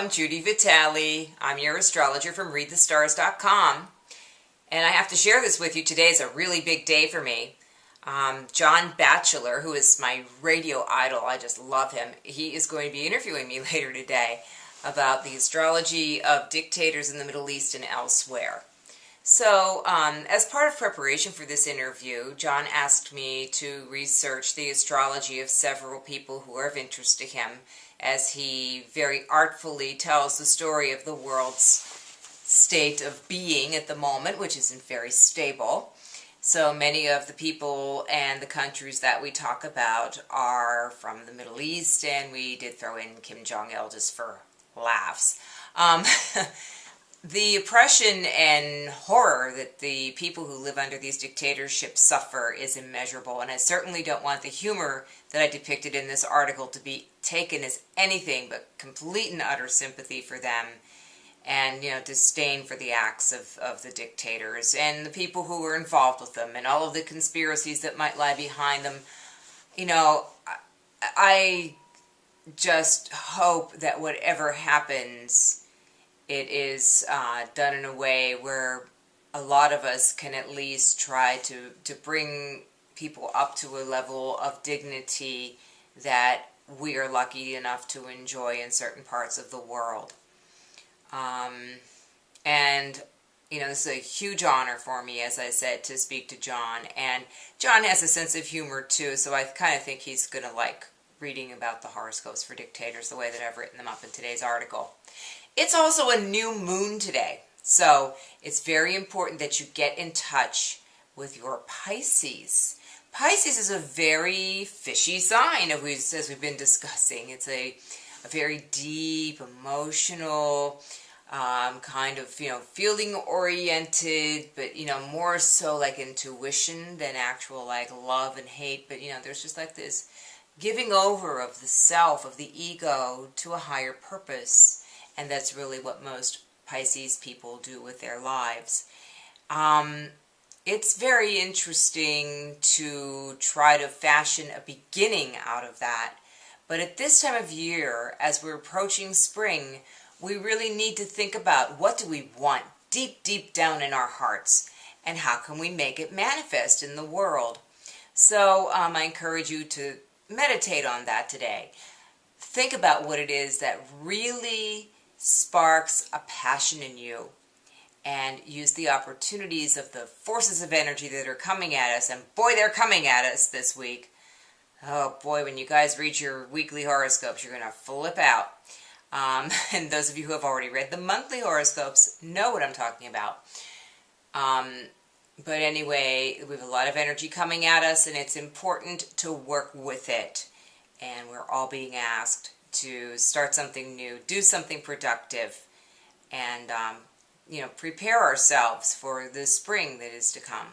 I'm Judi Vitale. I'm your astrologer from readthestars.com. And I have to share this with you. Today is a really big day for me. John Batchelor, who is my radio idol, I just love him, he is going to be interviewing me later today about the astrology of dictators in the Middle East and elsewhere. So, as part of preparation for this interview, John asked me to research the astrology of several people who are of interest to him, as he very artfully tells the story of the world's state of being at the moment, which isn't very stable. So many of the people and the countries that we talk about are from the Middle East, and we did throw in Kim Jong-il just for laughs. The oppression and horror that the people who live under these dictatorships suffer is immeasurable, and I certainly don't want the humor that I depicted in this article to be taken as anything but complete and utter sympathy for them and, disdain for the acts of the dictators and the people who were involved with them and all of the conspiracies that might lie behind them. I just hope that whatever happens, it is done in a way where a lot of us can at least try to bring people up to a level of dignity that we are lucky enough to enjoy in certain parts of the world. This is a huge honor for me, as I said, to speak to John. And John has a sense of humor, too, so I kind of think he's going to like reading about the horoscopes for dictators the way that I've written them up in today's article. It's also a new moon today, so it's very important that you get in touch with your Pisces. Pisces is a very fishy sign, as we've been discussing. It's a very deep, emotional, kind of, feeling-oriented, but, more so like intuition than actual, like, love and hate. But, there's just like this giving over of the self, of the ego, to a higher purpose. And that's really what most Pisces people do with their lives. It's very interesting to try to fashion a beginning out of that. But at this time of year, as we're approaching spring, we really need to think about what do we want deep, deep down in our hearts, and how can we make it manifest in the world. So I encourage you to meditate on that today. Think about what it is that really sparks a passion in you, and use the opportunities of the forces of energy that are coming at us. And boy, they're coming at us this week. Oh boy, when you guys read your weekly horoscopes, you're going to flip out. And those of you who have already read the monthly horoscopes know what I'm talking about. But anyway, we have a lot of energy coming at us, and it's important to work with it. And we're all being asked to start something new, do something productive, and, prepare ourselves for the spring that is to come.